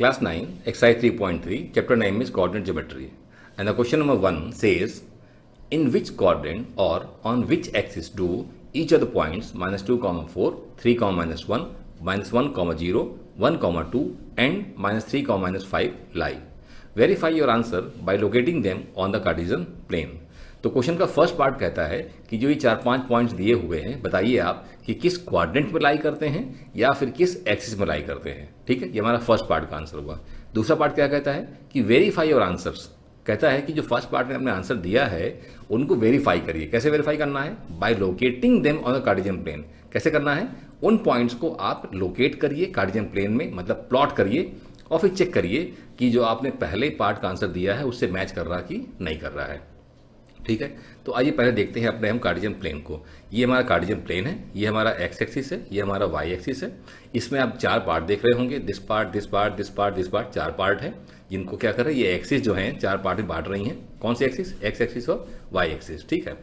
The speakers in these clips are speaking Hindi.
Class 9, exercise 3.3, chapter name is coordinate geometry. And the question number 1 says, in which quadrant or on which axis do each of the points -2, 4, 3, -1, -1, 0, 1, 2 and -3, -5 lie? Verify your answer by locating them on the Cartesian plane. तो क्वेश्चन का फर्स्ट पार्ट कहता है कि जो ये 4-5 पॉइंट्स दिए हुए हैं, बताइए आप कि किस क्वाड्रेंट में लाई करते हैं या फिर किस एक्सिस में लाई करते हैं। ठीक है, ये हमारा फर्स्ट पार्ट का आंसर हुआ। दूसरा पार्ट क्या कहता है कि वेरीफाई योर आंसर्स, कहता है कि जो फर्स्ट पार्ट में आपने आंसर दिया है उनको वेरीफाई करिए। कैसे वेरीफाई करना है? By locating them on the Cartesian plane. कैसे करना है? उन पॉइंट्स को आप लोकेट करिए कार्टेशियन प्लेन में, मतलब प्लॉट करिए और फिर चेक करिए कि जो आपने पहले पार्ट का आंसर दिया है उससे मैच कर रहा कि नहीं कर रहा है। ठीक है, तो आइए पहले देखते हैं अपने हम कार्टेशियन प्लेन को। ये हमारा कार्टेशियन प्लेन है, ये हमारा एक्स एक्सिस है, ये हमारा वाई एक्सिस है। इसमें आप 4 पार्ट देख रहे होंगे, this part, this part, this part, this part, 4 part है जिनको क्या कर रहे हैं, ये एक्सिस जो हैं 4 पार्ट में बांट रही हैं। कौन सी एक्सिस? एक्स एक्सिस और वाई एक्सिस। ठीक है,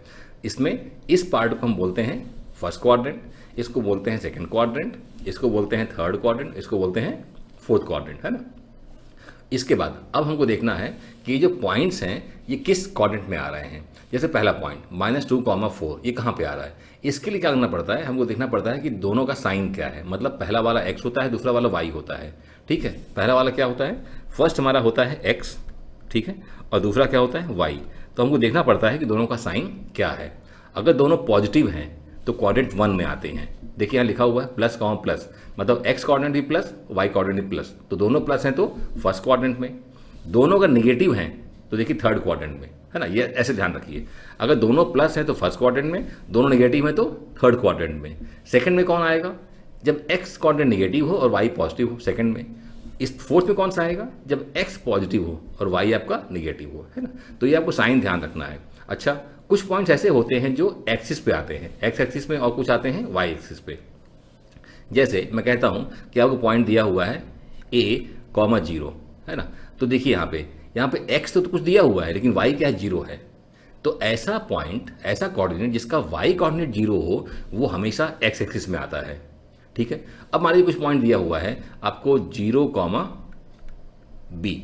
इसमें इस पार्ट को हम बोलते हैं फर्स्ट क्वाड्रेंट, इसको बोलते हैं सेकेंड क्वाड्रेंट, इसको बोलते हैं थर्ड क्वाड्रेंट, इसको बोलते हैं फोर्थ क्वाड्रेंट, है ना। इसके बाद अब हमको देखना है कि ये जो पॉइंट्स हैं ये किस क्वाड्रेंट में आ रहे हैं। जैसे पहला पॉइंट -2, 4 ये कहाँ पे आ रहा है? इसके लिए क्या करना पड़ता है, हमको देखना पड़ता है कि दोनों का साइन क्या है। मतलब पहला वाला x होता है, दूसरा वाला y होता है। ठीक है, पहला वाला क्या होता है? फर्स्ट हमारा होता है x, ठीक है, और दूसरा क्या होता है? y। तो हमको देखना पड़ता है कि दोनों का साइन क्या है। अगर दोनों पॉजिटिव हैं तो क्वाड्रेंट 1 में आते हैं। देखिए यहाँ लिखा हुआ है प्लस, मतलब x क्वाड्रेंट भी प्लस, y क्वाड्रेंट भी प्लस, तो दोनों प्लस हैं तो फर्स्ट क्वाड्रेंट में। दोनों अगर निगेटिव हैं तो देखिए थर्ड क्वाड्रेंट में, है ना। ये ऐसे ध्यान रखिए, अगर दोनों प्लस हैं तो फर्स्ट क्वाड्रेंट में, दोनों नेगेटिव हैं तो थर्ड क्वाड्रेंट में। सेकंड में कौन आएगा? जब x क्वाड्रेंट नेगेटिव हो और y पॉजिटिव हो, सेकंड में। इस फोर्थ में कौन सा आएगा? जब x पॉजिटिव हो और y आपका नेगेटिव हो, है ना। तो ये आपको साइन ध्यान रखना है। अच्छा, कुछ पॉइंट्स ऐसे होते हैं जो एक्सिस पे आते हैं, एक्स एक्सिस में, और कुछ आते हैं वाई एक्सिस पे। जैसे मैं कहता हूँ कि आपको पॉइंट दिया हुआ है a, 0, है ना। तो देखिए यहाँ पे x तो कुछ दिया हुआ है लेकिन y क्या है? 0 है। तो ऐसा पॉइंट, ऐसा कोऑर्डिनेट जिसका y कोऑर्डिनेट 0 हो वो हमेशा x एक्सिस में आता है। ठीक है, अब मान लीजिए कुछ पॉइंट दिया हुआ है आपको 0, b।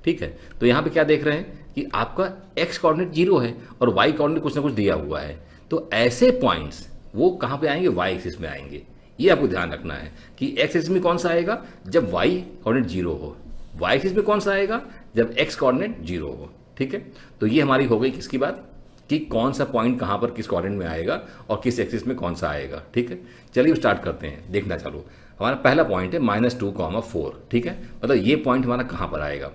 ठीक है, तो यहाँ पे क्या देख रहे हैं कि आपका x कोऑर्डिनेट 0 है और y कोऑर्डिनेट कुछ ना कुछ दिया हुआ है। तो ऐसे पॉइंट्स वो कहाँ पे आएंगे? y एक्सिस में आएंगे। ये आपको ध्यान रखना है कि x एक्सिस में कौन सा आएगा? जब y कोऑर्डिनेट 0 हो। y एक्सिस में कौन सा आएगा? जब x कोऑर्डिनेट 0 हो। ठीक है, तो ये हमारी हो गई किसकी बात कि कौन सा पॉइंट कहाँ पर किस कोऑर्डिनेट में आएगा और किस एक्सिस में कौन सा आएगा। ठीक है, चलिए स्टार्ट करते हैं, देखना चालू। हमारा पहला पॉइंट है -2, 4। ठीक है, मतलब ये पॉइंट हमारा कहाँ पर आएगा?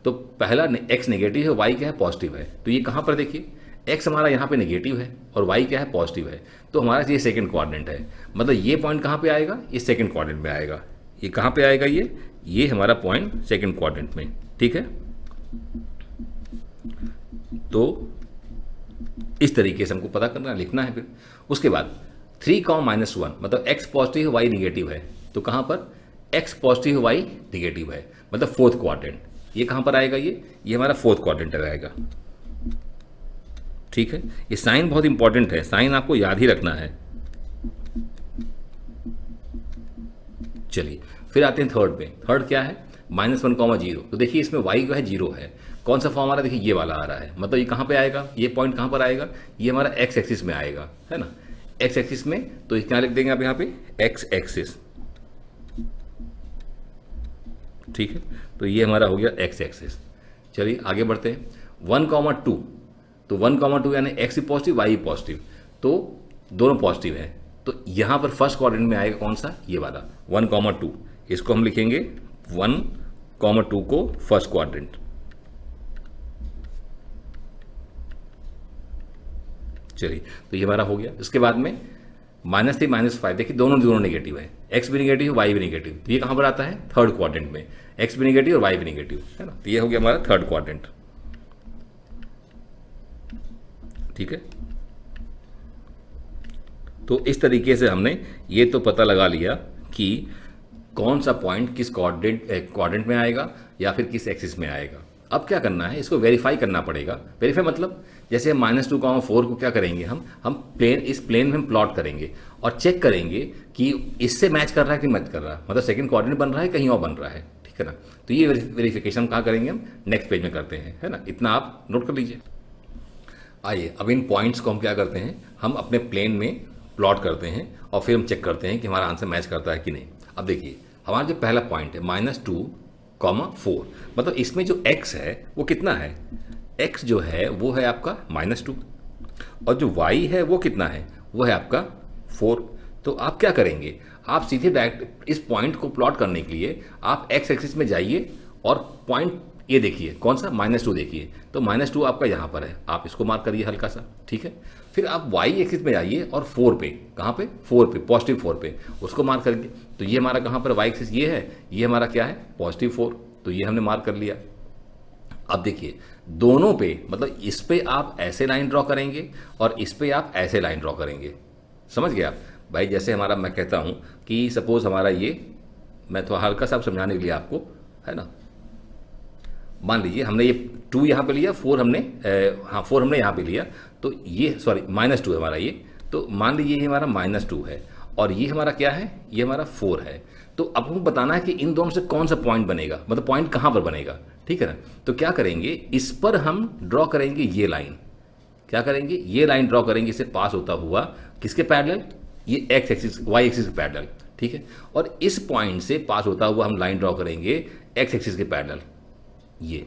तो पहला x नेगेटिव है, y क्या है? पॉजिटिव है। तो ये कहाँ पर देखिए, x हमारा यहाँ पे नेगेटिव है और y क्या है? पॉजिटिव है। तो हमारा ये सेकंड क्वाड्रेंट है, मतलब ये पॉइंट कहाँ पे आएगा? ये सेकंड क्वाड्रेंट में आएगा। ये कहाँ पे आएगा? ये हमारा पॉइंट सेकंड क्वाड्रेंट में। ठीक है, तो इस तरीके से हमको पता करना, लिखना है। फिर उसके बाद 3, -1, मतलब x पॉजिटिव है, y निगेटिव है। तो कहाँ पर? x पॉजिटिव है, y निगेटिव है, मतलब फोर्थ क्वाड्रेंट। ये कहाँ पर आएगा? ये हमारा फोर्थ क्वाड्रेंट आएगा। ठीक है, ये साइन बहुत इंपॉर्टेंट है, साइन आपको याद ही रखना है। चलिए फिर आते हैं थर्ड पे। थर्ड क्या है? -1, 0। तो देखिए इसमें y जो है 0 है। कौन सा फॉर्म आ रहा है? देखिए ये वाला आ रहा है, मतलब ये कहाँ पे आएगा? ये पॉइंट कहाँ पर आएगा? ये हमारा x एक्सिस में आएगा, है ना। x एक्सिस में, तो क्या लिख देंगे आप यहाँ पे? x axis. ठीक है, तो ये हमारा हो गया x एक्सिस। चलिए आगे बढ़ते हैं। 1, 2। तो 1, 2 यानी x पॉजिटिव, y पॉजिटिव, तो दोनों पॉजिटिव हैं। तो यहाँ पर फर्स्ट क्वाड्रेंट में आएगा कौन सा? ये वाला 1, 2। इसको हम लिखेंगे 1, 2 को फर्स्ट क्वाड्रेंट। चलिए, तो ये हमारा हो गया। इसके बाद में -3, -5, देखिए दोनों नेगेटिव है, x भी नेगेटिव, y भी नेगेटिव। तो ये कहाँ पर आता है? थर्ड क्वाड्रेंट में। x भी नेगेटिव और y भी नेगेटिव, है ना। तो ये हो गया हमारा थर्ड क्वाड्रेंट। ठीक है, तो इस तरीके से हमने ये तो पता लगा लिया कि कौन सा पॉइंट किस क्वाड्रेंट में आएगा या फिर किस एक्सिस में आएगा। अब क्या करना है? इसको वेरीफाई करना पड़ेगा। वेरीफाई मतलब जैसे -2, 4 को क्या करेंगे हम प्लेन, इस प्लेन में हम प्लॉट करेंगे और चेक करेंगे कि इससे मैच कर रहा है कि मैच कर रहा है, मतलब सेकंड क्वाड्रेंट बन रहा है कहीं और बन रहा है। ठीक ठीक है ना। तो ये वेरिफिकेशन कहाँ करेंगे हम, नेक्स्ट पेज में करते हैं, है ना। इतना आप नोट कर लीजिए। आइए अब इन पॉइंट्स को हम क्या करते हैं, हम अपने प्लेन में प्लॉट करते हैं और फिर हम चेक करते हैं कि हमारा आंसर मैच करता है कि नहीं। अब देखिए हमारा जो पहला पॉइंट है -2,4, मतलब इसमें जो x है वो कितना है, x जो है वो है आपका -2 और जो y है वो कितना है, वो है आपका 4। तो आप क्या करेंगे, आप सीधे डायरेक्ट इस पॉइंट को प्लॉट करने के लिए आप x एक्सिस में जाइए और पॉइंट ये देखिए कौन सा, -2 देखिए। तो -2 आपका यहाँ पर है, आप इसको मार्क करिए हल्का सा, ठीक है। फिर आप y एक्सिस में जाइए और 4 पे, कहाँ पे, 4 पे, +4 पे, उसको मार्क करिए। तो ये हमारा कहाँ पर y एक्सिस ये है, ये हमारा क्या है, +4, तो ये हमने मार्क कर लिया। अब देखिए दोनों पे, मतलब इस पे आप ऐसे लाइन ड्रॉ करेंगे और इस पे आप ऐसे लाइन ड्रॉ करेंगे, समझ गए आप भाई। जैसे हमारा, मैं कहता हूँ कि सपोज हमारा ये, मैं थोड़ा हल्का सा समझाने के लिए आपको, है ना, मान लीजिए हमने ये 2 यहाँ पे लिया, 4 हमने 4 हमने यहाँ पे लिया, तो ये सॉरी -2 है हमारा ये। तो मान लीजिए ये हमारा -2 है और ये हमारा क्या है, ये हमारा 4 है। तो अब हमको बताना है कि इन दोनों से कौन सा पॉइंट बनेगा, मतलब पॉइंट कहाँ पर बनेगा, ठीक है ना। तो क्या करेंगे, इस पर हम ड्रॉ करेंगे ये लाइन, क्या करेंगे, ये लाइन ड्रॉ करेंगे, इससे पास होता हुआ किसके पैरेलल, ये x एक्सिस y एक्सिस के पैरेलल, ठीक है। और इस पॉइंट से पास होता हुआ हम लाइन ड्रॉ करेंगे x एक्सिस के पैरेलल, ये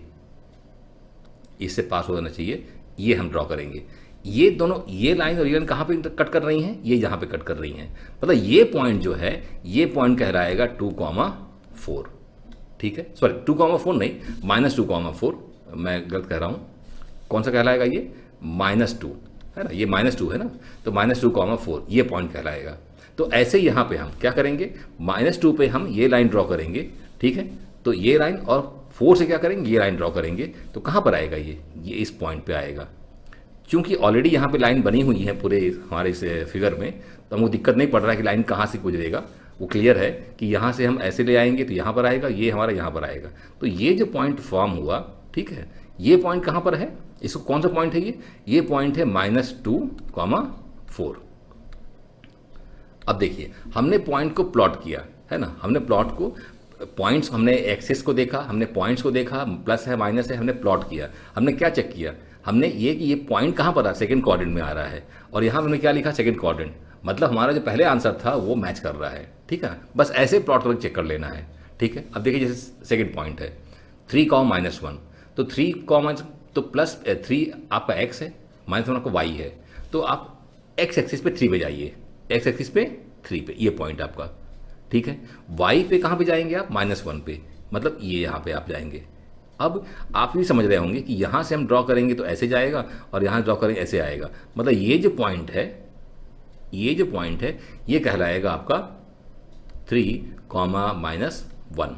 इससे पास होना चाहिए, ये हम ड्रॉ करेंगे। ये दोनों, ये लाइन और ये लाइन कहाँ पे कट कर रही हैं, ये यहाँ पे कट कर रही हैं, मतलब ये पॉइंट जो है, ये पॉइंट कहलाएगा 2,4, ठीक है। सॉरी 2,4 नहीं, -2,4, मैं गलत कह रहा हूँ। कौन सा कहलाएगा ये, -2 है ना, ये -2 है ना, तो -2,4 ये पॉइंट कहलाएगा। तो ऐसे यहाँ पे हम क्या करेंगे, -2 पे हम ये लाइन ड्रॉ करेंगे, ठीक है। तो ये लाइन और 4 से क्या करेंगे, ये लाइन ड्रॉ करेंगे, तो कहाँ पर आएगा ये इस पॉइंट पे आएगा। क्योंकि ऑलरेडी यहाँ पे लाइन बनी हुई है पूरे हमारे इस फिगर में, तो हमको दिक्कत नहीं पड़ रहा है कि लाइन कहाँ से गुजरेगा, वो क्लियर है कि यहाँ से हम ऐसे ले आएंगे तो यहाँ पर आएगा, ये हमारा यहाँ पर आएगा। तो ये जो पॉइंट फॉर्म हुआ, ठीक है, ये पॉइंट कहाँ पर है, इसको कौन सा पॉइंट है, ये पॉइंट है -2,4। अब देखिए हमने पॉइंट को प्लॉट किया है ना, हमने प्लॉट को, पॉइंट्स, हमने एक्सिस को देखा, हमने पॉइंट्स को देखा, प्लस है माइनस है, हमने प्लॉट किया। हमने क्या चेक किया, हमने ये कि ये पॉइंट कहाँ पर आ, सेकंड क्वाड्रेंट में आ रहा है, और यहाँ हमने क्या लिखा, सेकंड क्वाड्रेंट, मतलब हमारा जो पहले आंसर था वो मैच कर रहा है, ठीक है। बस ऐसे प्लॉट करके चेक कर लेना है, ठीक है। अब देखिए जैसे सेकंड पॉइंट है 3,-1, तो 3, तो +3 आपका x है, -1 आपका y है, तो आप x एक्सिस पे 3 पे जाइए, x एक्सिस पे 3 पे, ये पॉइंट आपका, ठीक है। y पे कहाँ पे जाएंगे आप, -1 पे, मतलब ये यहाँ पे आप जाएंगे। अब आप भी समझ रहे होंगे कि यहाँ से हम ड्रॉ करेंगे तो ऐसे जाएगा और यहाँ ड्रॉ करेंगे ऐसे आएगा, मतलब ये जो पॉइंट है, ये जो पॉइंट है, ये कहलाएगा आपका 3,-1,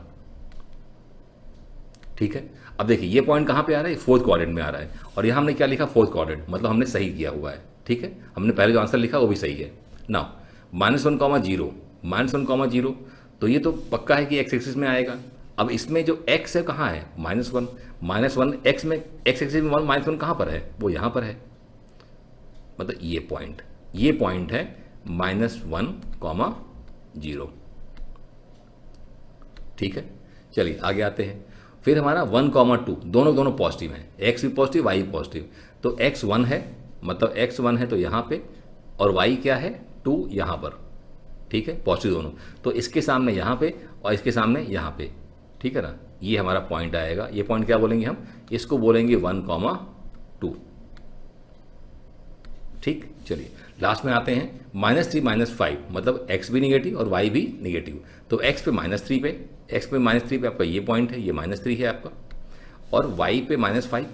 ठीक है। अब देखिए ये पॉइंट कहाँ पे आ रहा है, 4th क्वाड्रेंट में आ रहा है, और यहाँ हमने क्या लिखा, 4th क्वाड्रेंट, मतलब हमने सही किया हुआ है, ठीक है। हमने पहले जो आंसर लिखा वो भी सही है ना। -1,0, तो ये तो पक्का है कि x एक्सिस में आएगा। अब इसमें जो x है कहाँ है, -1 x में, x एक्सिस में -1 कहाँ पर है, वो यहाँ पर है, मतलब ये पॉइंट है -1,0, ठीक है। चलिए आगे आते हैं। फिर हमारा 1,2, दोनों पॉजिटिव हैं, x भी पॉजिटिव, y भी पॉजिटिव, तो x 1 है, मतलब x 1 है तो यहाँ पे, और y क्या है 2 यहाँ पर, ठीक है, पॉजिटिव दोनों, तो इसके सामने यहाँ पे और इसके सामने यहाँ पे, ठीक है ना। ये हमारा पॉइंट आएगा, ये पॉइंट क्या बोलेंगे हम, इसको बोलेंगे 1,2, ठीक। चलिए लास्ट में आते हैं, -3, -5, मतलब x भी निगेटिव और y भी निगेटिव, तो x पे -3 पे, x पे -3 पे आपका ये पॉइंट है, ये -3 है आपका, और y पे -5,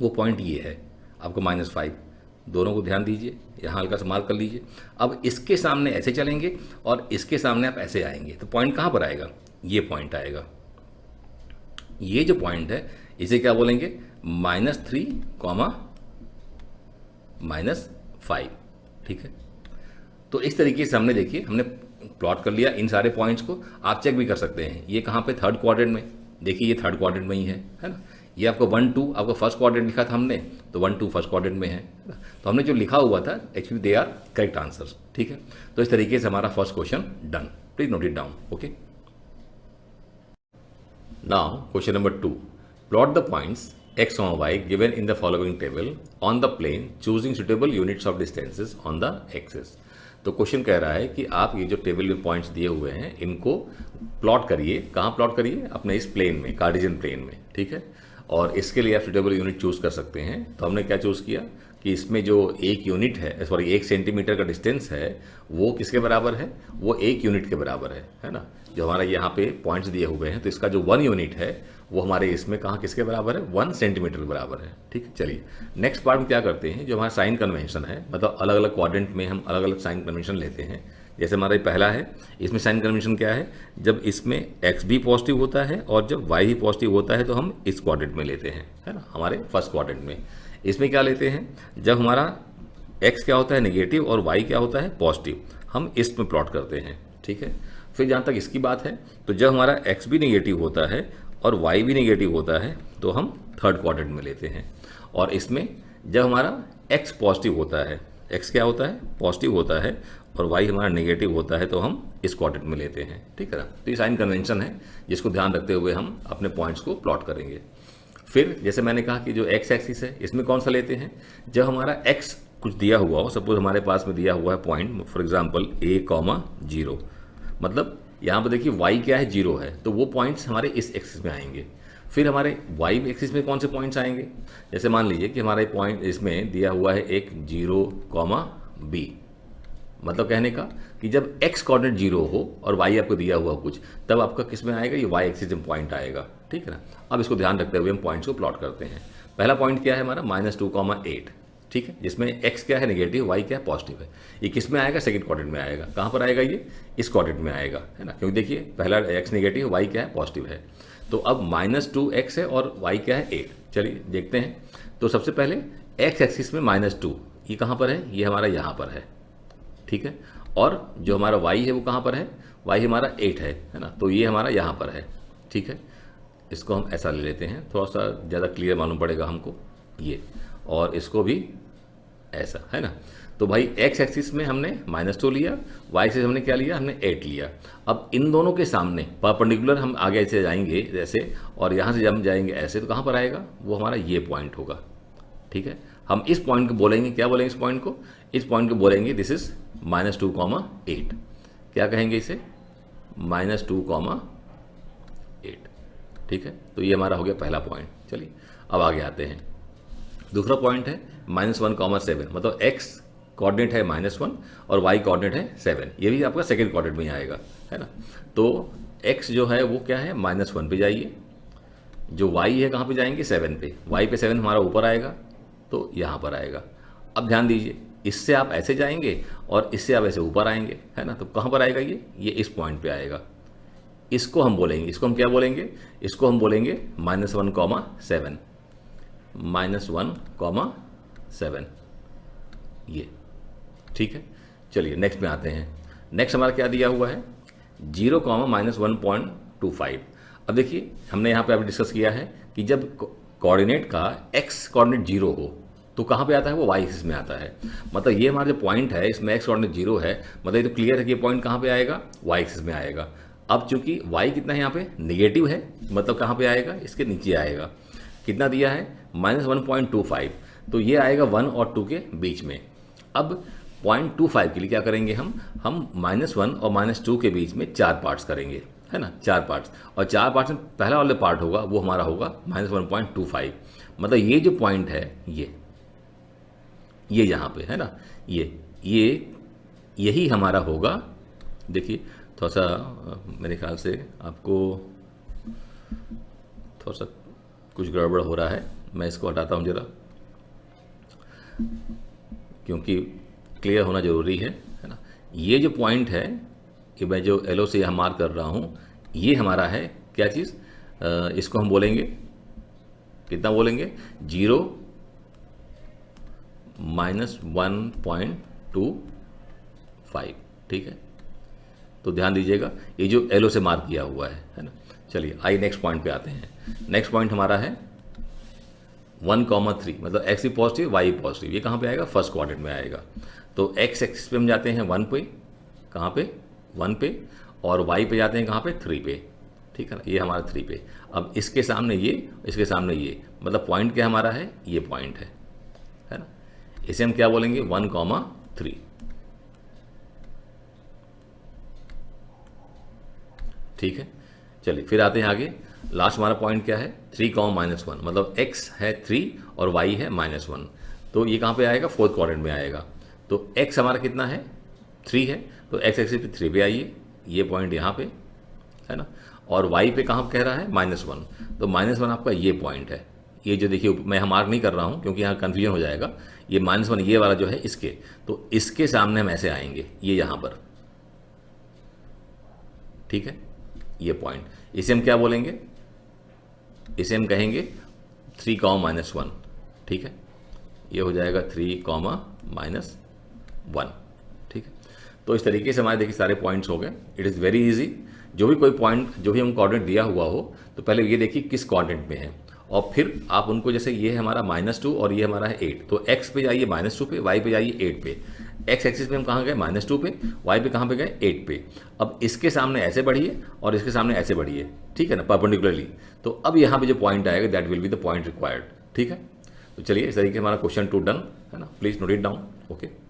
वो पॉइंट ये है आपका -5, दोनों को ध्यान दीजिए, यहाँ हल्का सा मार्क कर लीजिए। अब इसके सामने ऐसे चलेंगे और इसके सामने आप ऐसे आएंगे, तो पॉइंट कहाँ पर आएगा, ये पॉइंट आएगा। ये जो पॉइंट है इसे क्या बोलेंगे, -3, -5, ठीक है। तो इस तरीके से हमने, देखिए हमने प्लॉट कर लिया इन सारे पॉइंट्स को। आप चेक भी कर सकते हैं, ये कहाँ पे, 3rd क्वाड्रेंट में, देखिए ये 3rd क्वाड्रेंट में ही है ना। ये आपको 1, 2 आपका 1st क्वाड्रेंट लिखा था हमने, तो 1, 2 1st क्वाड्रेंट में है, तो हमने जो लिखा हुआ था actually they are correct answers, ठीक है। तो इस तरीके से हमारा first question done, please note it down, okay. Now question number 2. Plot the points x, y given in the following table on the plane choosing suitable units of distances on the axis. तो क्वेश्चन कह रहा है कि आप ये जो टेबल में पॉइंट्स दिए हुए हैं इनको प्लॉट करिए। कहाँ प्लॉट करिए? अपने इस प्लेन में, कार्टेशियन प्लेन में, ठीक है। और इसके लिए आप सुटेबल यूनिट चूज़ कर सकते हैं। तो हमने क्या चूज़ किया कि इसमें जो एक यूनिट है, सॉरी 1 सेंटीमीटर का डिस्टेंस है, वो किसके बराबर है? वो 1 यूनिट के बराबर है ना। जो हमारा यहाँ पे पॉइंट्स दिए हुए हैं तो इसका जो 1 यूनिट है वो हमारे इसमें कहाँ किसके बराबर है? 1 सेंटीमीटर के बराबर है, ठीक है। चलिए नेक्स्ट पार्ट में क्या करते हैं, जो हमारा साइन कन्वेंशन है, मतलब अलग अलग क्वाड्रेंट में हम अलग अलग साइन कन्वेंशन लेते हैं। जैसे हमारा ये पहला है, इसमें साइन कन्वेंशन क्या है? जब इसमें x भी पॉजिटिव होता है और जब y भी पॉजिटिव होता है तो हम इस क्वाड्रेंट में लेते हैं, है ना, हमारे फर्स्ट क्वाड्रेंट में। इसमें क्या लेते हैं? जब हमारा x क्या होता है? नेगेटिव, और y क्या होता है? पॉजिटिव, हम इसमें प्लॉट करते हैं, ठीक है। फिर जहाँ तक इसकी बात है, तो जब हमारा x भी नेगेटिव होता है और y भी नेगेटिव होता है तो हम थर्ड क्वाड्रेंट में लेते हैं। और इसमें जब हमारा x पॉजिटिव होता है, x क्या होता है? पॉजिटिव होता है, और y हमारा नेगेटिव होता है तो हम इस क्वाड्रेंट में लेते हैं, ठीक है ना। तो ये साइन कन्वेंशन है जिसको ध्यान रखते हुए हम अपने पॉइंट्स को प्लॉट करेंगे। फिर जैसे मैंने कहा कि जो x एक्सिस है इसमें कौन सा लेते हैं? जब हमारा x कुछ दिया हुआ हो, सपोज हमारे पास में दिया हुआ है पॉइंट, फॉर एग्जाम्पल a,0, मतलब यहाँ पर देखिए y क्या है? 0 है, तो वो पॉइंट्स हमारे इस एक्सिस में आएंगे। फिर हमारे y एक्सिस में कौन से पॉइंट्स आएंगे? जैसे मान लीजिए कि हमारा पॉइंट इसमें दिया हुआ है एक 0,b, मतलब कहने का कि जब x कोऑर्डिनेट 0 हो और y आपको दिया हुआ कुछ, तब आपका किस में आएगा? ये y एक्सिस में पॉइंट आएगा, ठीक है ना। अब इसको ध्यान रखते हुए हम पॉइंट्स को प्लॉट करते हैं। पहला पॉइंट क्या है हमारा? -2,8, ठीक है, जिसमें x क्या है? नेगेटिव, y क्या है? पॉजिटिव है। ये किस में आएगा? सेकंड क्वाड्रेंट में आएगा। कहाँ पर आएगा ये? इस क्वाड्रेंट में आएगा, है ना, क्योंकि देखिए पहला x नेगेटिव, y क्या है? पॉजिटिव है। तो अब -2x है और y क्या है? 8। चलिए देखते हैं। तो सबसे पहले x एक्सिस में -2, ये कहाँ पर है? ये हमारा यहाँ पर है, ठीक है। और जो हमारा y है वो कहाँ पर है? y हमारा 8 है ना, तो ये हमारा यहाँ पर है, ठीक है। इसको हम ऐसा ले लेते हैं, थोड़ा सा ज़्यादा क्लियर मालूम पड़ेगा हमको ये, और इसको भी ऐसा, है ना। तो भाई x एक्सिस में हमने -2 लिया, y एक्सिस हमने क्या लिया? हमने 8 लिया। अब इन दोनों के सामने परपेंडिकुलर हम आगे ऐसे जाएंगे जैसे, और यहाँ से जब हम जाएंगे ऐसे, तो कहाँ पर आएगा? वो हमारा ये पॉइंट होगा, ठीक है। हम इस पॉइंट को बोलेंगे, क्या बोलेंगे इस पॉइंट को? इस पॉइंट को बोलेंगे दिस इज -2,8। क्या कहेंगे इसे? -2,8, ठीक है। तो ये हमारा हो गया पहला पॉइंट। चलिए अब आगे आते हैं। दूसरा पॉइंट है -1,7, मतलब x कोऑर्डिनेट है -1 और y कोऑर्डिनेट है 7। ये भी आपका सेकंड कोऑर्डिनेट में ही आएगा, है ना। तो x जो है वो क्या है? -1 पे जाइए, जो y है कहाँ पे जाएंगे? 7 पे। y पे 7 हमारा ऊपर आएगा तो यहाँ पर आएगा। अब ध्यान दीजिए, इससे आप ऐसे जाएंगे और इससे आप ऐसे ऊपर आएंगे, है ना, तो कहाँ पर आएगा ये इस पॉइंट पे आएगा। इसको हम बोलेंगे, इसको हम क्या बोलेंगे? इसको हम बोलेंगे -1,7, -1,7, ये, ठीक है। चलिए नेक्स्ट में आते हैं। नेक्स्ट हमारा क्या दिया हुआ है? 0, -1.25। अब देखिए हमने यहाँ पे अभी डिस्कस किया है कि जब कोऑर्डिनेट का x कोऑर्डिनेट 0 हो तो कहाँ पे आता है? वो y एक्सिस में आता है। मतलब ये हमारा जो पॉइंट है इसमें x कोऑर्डिनेट 0 है, मतलब ये तो क्लियर है कि ये पॉइंट कहाँ पे आएगा? y एक्सिस में आएगा। अब चूंकि y कितना है यहाँ पे? नेगेटिव है, मतलब कहाँ पे आएगा? इसके नीचे आएगा। कितना दिया है? -1.25, तो ये आएगा 1 और 2 के बीच में। अब 0.25 के लिए क्या करेंगे हम -1 और -2 के बीच में 4 पार्ट्स करेंगे, है ना, 4 पार्ट्स। और 4 पार्ट्स में पहला वाला पार्ट होगा वो हमारा होगा -1.25, मतलब ये जो पॉइंट है ये यहाँ पे है ना, यही हमारा होगा। देखिए थोड़ा सा मेरे ख्याल से आपको थोड़ा सा कुछ गड़बड़ हो रहा है, मैं इसको हटाता हूँ ज़रा, क्योंकि क्लियर होना ज़रूरी है ना। ये जो पॉइंट है कि मैं जो एलो से यहाँ मार्क कर रहा हूँ, ये हमारा है क्या चीज़? इसको हम बोलेंगे, कितना बोलेंगे? 0, -1.25, ठीक है। तो ध्यान दीजिएगा ये जो एलो से मार्क किया हुआ है ना। चलिए आइए नेक्स्ट पॉइंट पे आते हैं। नेक्स्ट पॉइंट हमारा है 1,3, मतलब x भी पॉजिटिव, y पॉजिटिव। ये कहाँ पे आएगा? फर्स्ट क्वाड्रेंट में आएगा। तो x एक्सिस पे हम जाते हैं 1 पे, कहाँ पे? 1 पे, और y पे जाते हैं कहाँ पे? 3 पे, ठीक है ना, ये हमारा 3 पे। अब इसके सामने ये, इसके सामने ये, मतलब पॉइंट क्या हमारा है, ये पॉइंट है ना। इसे हम क्या बोलेंगे, 1,3। ठीक है, चलिए फिर आते हैं आगे। लास्ट हमारा पॉइंट क्या है, 3, -1, मतलब x है 3 और y है -1। तो ये कहाँ पे आएगा, फोर्थ क्वाड्रेंट में आएगा। तो x हमारा कितना है, 3 है, तो x एक्सिस पे 3 पे आइए, ये पॉइंट यहाँ पे है ना। और y पे कहाँ कह रहा है, -1, तो -1 आपका ये पॉइंट है। ये जो देखिए मैं मार्क नहीं कर रहा हूँ क्योंकि यहाँ कन्फ्यूजन हो जाएगा। ये -1 ये वाला जो है इसके, तो इसके सामने हम ऐसे आएंगे, ये यहाँ पर, ठीक है, ये पॉइंट। इसे हम क्या बोलेंगे, इसे हम कहेंगे 3, -1, ठीक है। ये हो जाएगा 3, -1, ठीक है। तो इस तरीके से हमारे देखिए सारे पॉइंट्स हो गए। It is very easy. जो भी कोई पॉइंट, जो भी हम कोऑर्डिनेट दिया हुआ हो, तो पहले ये देखिए किस कोऑर्डिनेट में है, और फिर आप उनको, जैसे ये है हमारा -2 और ये हमारा है 8, तो x पे जाइए -2 पे, y पे जाइए 8 पे। x एक्सिस पे हम कहाँ गए, -2 पे, y पे कहाँ पे गए, 8 पे। अब इसके सामने ऐसे बढ़िए और इसके सामने ऐसे बढ़िए, ठीक है ना, परपेंडिकुलरली। तो अब यहाँ पे जो पॉइंट आएगा, that will be the point required, ठीक है। तो चलिए इस तरीके हमारा क्वेश्चन 2 डन है ना। Please note it down. Okay.